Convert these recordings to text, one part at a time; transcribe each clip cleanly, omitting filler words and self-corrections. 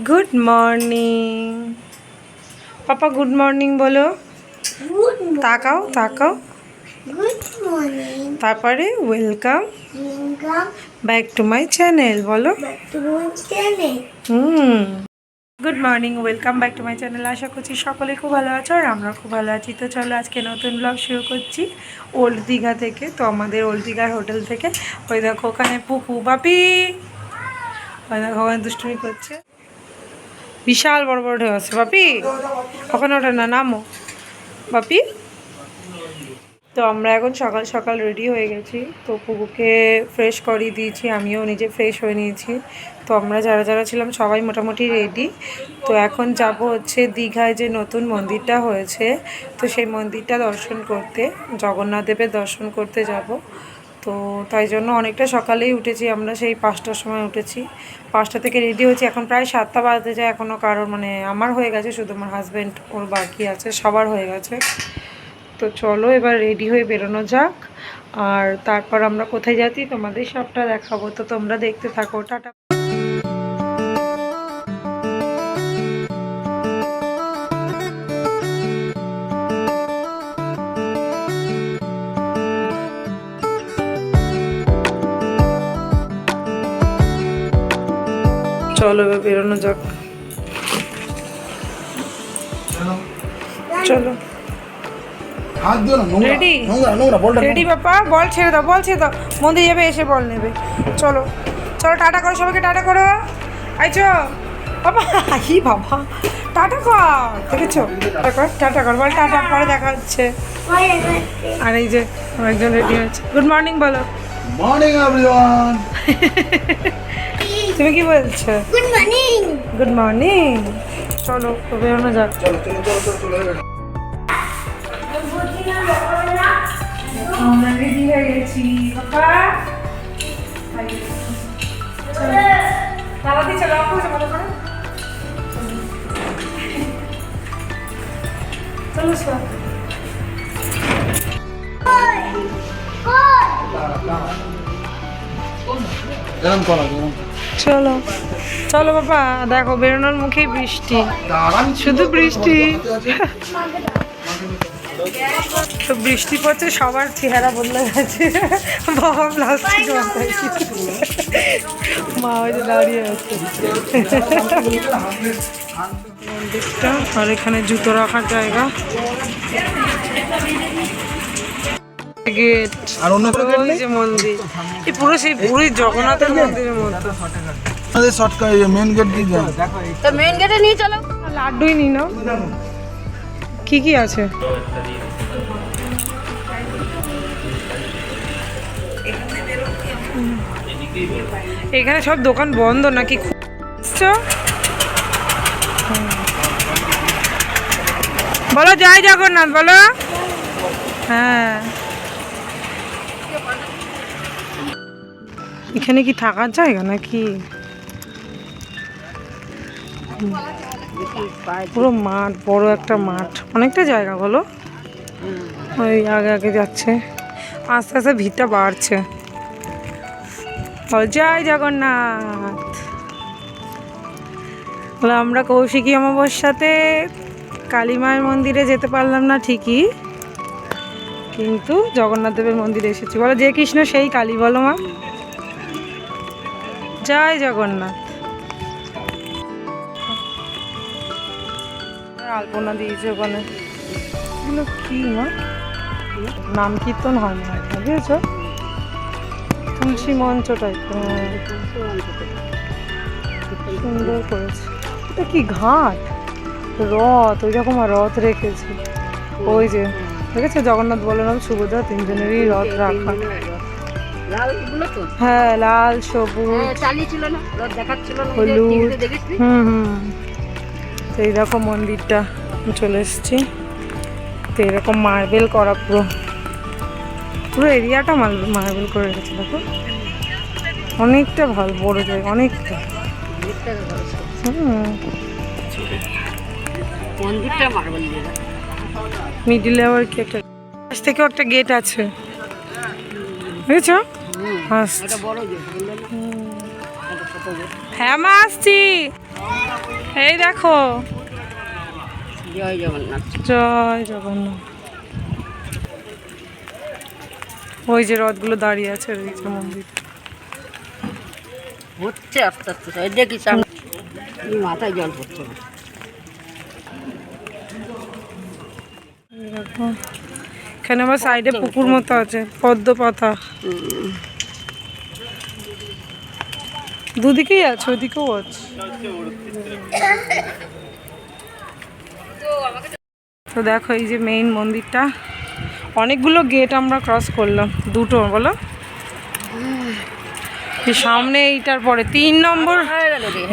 Good morning পাপা, good morning বলো। তাকাও তাকাও। Good morning. তারপরে welcome welcome back to my channel বলো। Back to my channel. Good morning, welcome back to my channel. আশা করছি সকলে খুব ভালো আছো আর আমরা খুব ভালো আছি। তো চলো আজকে নতুন ব্লগ শুরু করছি ওল্ড দীঘা থেকে। তো আমাদের ওল্ড দীঘার হোটেল থেকে। ওই দেখো ওখানে পুপু বাপি, ওই দেখো ওখানে দুষ্টুমি করছে। বিশাল বড় বড় ঢেউ আছে বাপি, ওখানে ওঠে না, নামো বাপি। তো আমরা এখন সকাল সকাল রেডি হয়ে গেছি। তো পুকুকে ফ্রেশ করিয়ে দিয়েছি, আমিও নিজে ফ্রেশ হয়ে নিয়েছি। তো আমরা যারা যারা ছিলাম সবাই মোটামুটি রেডি। তো এখন যাব হচ্ছে দীঘায় যে নতুন মন্দিরটা হয়েছে, তো সেই মন্দিরটা দর্শন করতে, জগন্নাথ দেবের দর্শন করতে যাব। তো তাই জন্য অনেকটা সকালেই উঠেছি আমরা, সেই 5টার সময় উঠেছি। 5টা থেকে রেডি হয়েছি, এখন প্রায় 7টা বাজতে যায়। এখনও কারোর মানে আমার হয়ে গেছে, শুধু আমার হাজব্যান্ড ওর বাকি আছে, সবার হয়ে গেছে। তো চলো এবার রেডি হয়ে বেরোনো যাক। আর তারপর আমরা কোথায় যাচ্ছি তোমাদের সবটা দেখাবো, তো তোমরা দেখতে থাকো। টাটা। চলো এবার বেরোনো যাক, চলো। রেডি রেডি বাপা, বল ছেড়ে দাও, বল ছেড়ে দাও। মন্দির যাবে, এসে বল নেবে। চলো চলো, টাটা করো সবাইকে, টাটা করো। আইছো বাবা, হি বাবা, টাটা কর, দেখেছো? টাটা কর, টাটা কর, বল টাটা, পরে দেখা হচ্ছে। আর এই যে একজন রেডি হয়েছে। গুড মর্নিং বলো। Morning everyone. তুমি কি বলছো? Good morning. Good morning. চলো বেরোনো যাক। চলো চলো চলো চলো চলো। আমরা রেডি হয়ে গেছি বাবা। তালা দিয়ে চলো, অফ করে ভালো করে। চলো সব। গরম করা গরম। চলো চলো বাবা, দেখো বেরোনোর মুখেই বৃষ্টি, শুধু বৃষ্টি। তো বৃষ্টি পড়ছে, সবার চেহারা বদলে গেছে। বাবা প্লাস্টিক মাথায়, মা ওই যে দাঁড়িয়ে আছে। মন্দিরটা, আর এখানে জুতো রাখার জায়গা, গেট, আর অন্য কোনো গেট নেই? যে মন্দির, এই পুরো সেই পুরী জগন্নাথের মন্দিরের মতো। আমাদের শর্টকাট মেন গেট দিয়ে যাও। তো মেন গেটে নিয়ে চলো। লাড্ডুই নি না, কি কি আছে? এখানে সব দোকান বন্ধ নাকি? বলো জয় জগন্নাথ বলো। হ্যাঁ, এখানে কি থাকার জায়গা নাকি? পুরো মাঠ, বড় একটা মাঠ, অনেকটা জায়গা বলো। ওই আগে আগে যাচ্ছে, আস্তে আস্তে ভিড়টা বাড়ছে। জয় জগন্নাথ। আমরা কৌশিকী অমাবস্যাতে কালী মায়ের মন্দিরে যেতে পারলাম না ঠিকই, কিন্তু জগন্নাথ দেবের মন্দিরে এসেছি। বলো যে কৃষ্ণ সেই কালী, বলো মা। জয় জগন্নাথ। আলপনা দিয়েছে ওখানে, এগুলো কি মা? নাম কীর্তন হয় না, বুঝেছ? তুলসী মঞ্চ টাইপ, সুন্দর করেছে। এটা কি ঘাট? রথ, ওই রকম রথ রেখেছে। ওই যে দেখেছো, জগন্নাথ বলরাম সুভদ্রা তিনজনেরই রথ রাখা। হ্যাঁ, লাল সবুজ হলুদ। তো এই দেখো মন্দিরটা, চলে এসছি। তো এরকম মার্বেল করা, পুরো পুরো এরিয়াটা মার্বেল করে রেখেছে। দেখো অনেকটা ভালো, বড় জায়গা অনেকটা। মিডিলে আবার কি একটা পাশ থেকেও একটা গেট আছে, বুঝেছো? হ্যাঁ মা, আসছি। এই দেখো, জয় জগন্নাথ। জয় জগন্নাথ। ওই যে রথগুলো দাঁড়িয়ে আছে ওই যে মন্দির। হচ্ছে আস্তে আস্তে এই দেখি সামনে মাথায় জল পড়ছে না। এই দেখো, এখানে আবার সাইডে পুকুর মতো আছে, পদ্ম পাতা দুদিকেই আছে, ওদিকেও আছে। তো দেখো এই যে মেইন মন্দিরটা, অনেকগুলো গেট আমরা ক্রস করলাম, দুটো বলো এই সামনে, এইটার পরে 3 নম্বর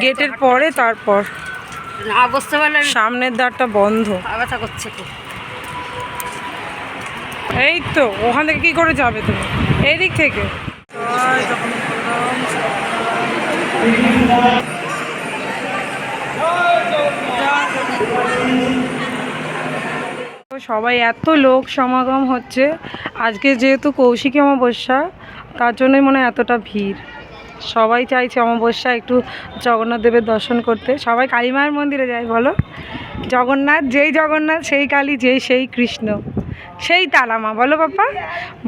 গেটের পরে, তারপর না বসতে পারলে সামনের দ্বারটা বন্ধ। ব্যথা করছে তো। এই তো ওখান থেকে কি করে যাবে তুমি, এই দিক থেকে। সবাই এত লোক সমাগম হচ্ছে আজকে, যেহেতু কৌশিকী অমাবস্যা, তার জন্যই মনে হয় এতটা ভিড়। সবাই চাইছে অমাবস্যা একটু জগন্নাথ দেবের দর্শন করতে। সবাই কালী মায়ের মন্দিরে যায় বলো, জগন্নাথ যেই জগন্নাথ সেই কালী, যেই সেই কৃষ্ণ সেই তারা মা, বলো বাপ্পা,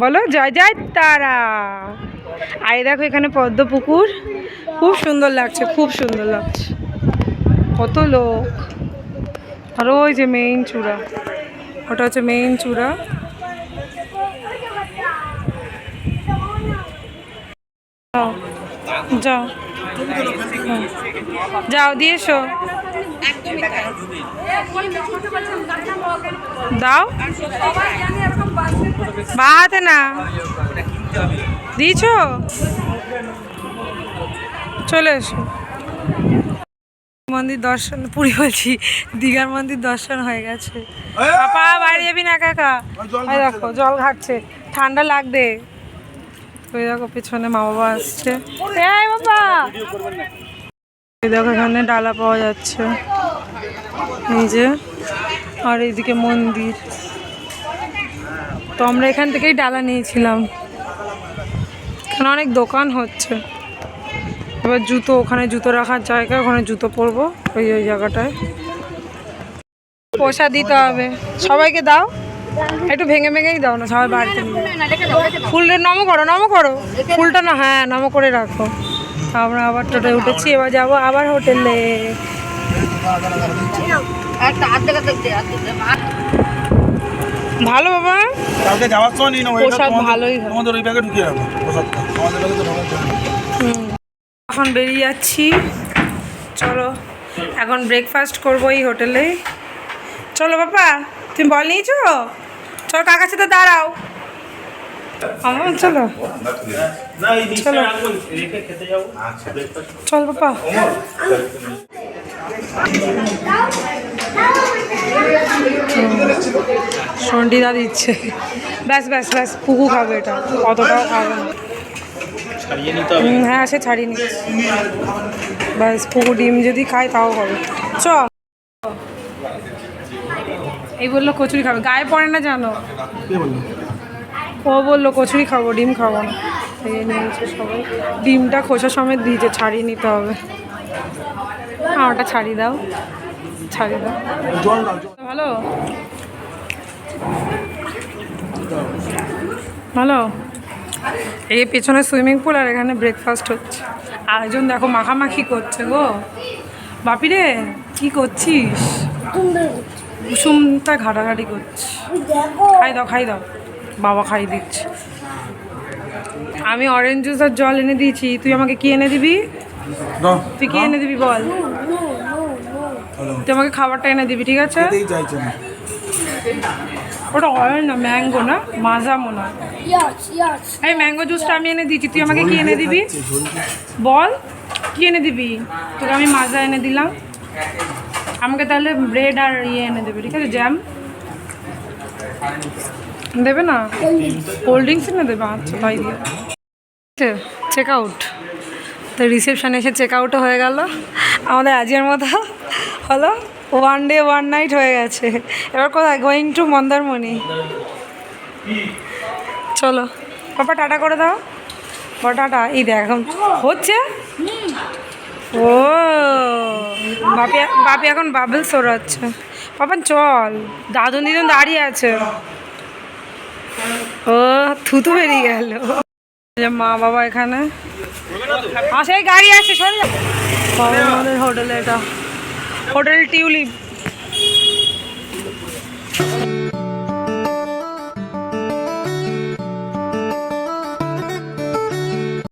বলো জয় জয় তারা। আর দেখো এখানে পদ্ম পুকুর, খুব সুন্দর লাগছে, খুব সুন্দর লাগছে, কত লোক। আর ওই যে মেইন চূড়া, ওটা হচ্ছে মেইন চূড়া। যাও যাও দিয়ে এসো, দাও বা হাতে না দিয়েছ, চলে এসো। মন্দির দর্শন, পুরী বলছি, দীঘার মন্দির দর্শন হয়ে গেছে। পাপা বাইরে যাবি না কাকা, এই দেখো জল ঘাটছে, ঠান্ডা লাগবে। ওই দেখো পেছনে মা বাবা আসছে, এই বাবা, এই দেখো এখানে ডালা পাওয়া যাচ্ছে, এই যে, আর এইদিকে মন্দির। তো আমরা এখান থেকেই ডালা নিয়েছিলাম, এখানে অনেক দোকান হচ্ছে। এবার জুতো, ওখানে জুতো রাখার জায়গা, ওখানে জুতো পরবো ওই ওই জায়গাটায়। পয়সা দিতে হবে, সবাইকে দাও, একটু ভেঙে ভেঙেই দাও না, সবাই বাড়িতে নিয়ে ফুলের নম করো, নম করো ফুলটা না, হ্যাঁ নম করে রাখো। আমরা আবার টোটোয় উঠেছি, এবার যাবো আবার হোটেলে। ভালো বাবা, কালকে যাওয়ার সময় নিয়ে নেবো, প্রসাদ ভালোই হয়। তোমাদের ওই ব্যাগে ঢুকিয়ে রাখো প্রসাদটা, আমাদের ব্যাগে তো ঢোকার জন্য। এখন বেরিয়ে যাচ্ছি, চলো এখন ব্রেকফাস্ট করবো এই হোটেলে। চলো বাবা, তুমি বল নিয়েছো, চলো কাকার সাথে দাঁড়াও, আমার চলো চলো চল বাবা। সন্ডিদা দিচ্ছে, ব্যাস ব্যাস ব্যাস, পুকু খাবে এটা, অতটাও খাবে না। হ্যাঁ সে ছাড়িয়ে নিচ্ছে, ব্যাস পুকু ডিম যদি খায় তাও হবে। চ, এই বললো কচুরি খাবে, গায়ে পড়ে না জানো, ও বললো কচুরি খাবো, ডিম খাবো না। এই নিয়েছে সবাই, ডিমটা খোসা সমেত দিয়েছে, ছাড়িয়ে নিতে হবে। হ্যাঁ ওটা ছাড়িয়ে দাও, ছাড়িয়ে দাও। ভালো ভালো। এই পেছনে সুইমিং পুল, আর এখানে ব্রেকফাস্ট হচ্ছে। আরেকজন দেখো মাখামাখি করছে গো, বাপি রে কি করছিস, কুসুমটা ঘাটাঘাটি করছে। খাই দাও খাই দাও, বাবা খাই দিচ্ছে। আমি অরেঞ্জ জুস আর জল এনে দিয়েছি, তুই আমাকে কি এনে দিবি, তুই কি এনে দিবি বল, তুই আমাকে খাবারটা এনে দিবি, ঠিক আছে? ওটা অরেঞ্জ না, ম্যাঙ্গো না, মাজা মনে হয়। এই ম্যাঙ্গো জুসটা আমি এনে দিয়েছি, তুই আমাকে কি এনে দিবি বল, কি এনে দিবি? তোকে আমি মাজা এনে দিলাম, আমাকে তাহলে ব্রেড আর ইয়ে এনে দেবে, ঠিক আছে? জ্যাম দেবে না, কোল্ড ড্রিঙ্কস এনে দেবে, আচ্ছা তাই দিয়ে। চেক আউট, তো রিসেপশানে এসে চেক আউটও হয়ে গেল আমাদের আজকের মতো, হলো 1 ডে 1 নাইট হয়ে গেছে। এবার কোথায়, গোয়িং টু মন্দারমণি। চলো পাপা টাটা করে দাও, টাটা। এই দেখ এখন হচ্ছে, ও বাপি এখন বাবল সরাচ্ছে। পাপান চল, দাদুন দিদুন দাঁড়িয়ে আছে। ও থুতু বেরিয়ে গেল। মা বাবা এখানে আসে, গাড়ি আছে, সরে যা। আমাদের হোটেলে, এটা হোটেল টিউলিপ।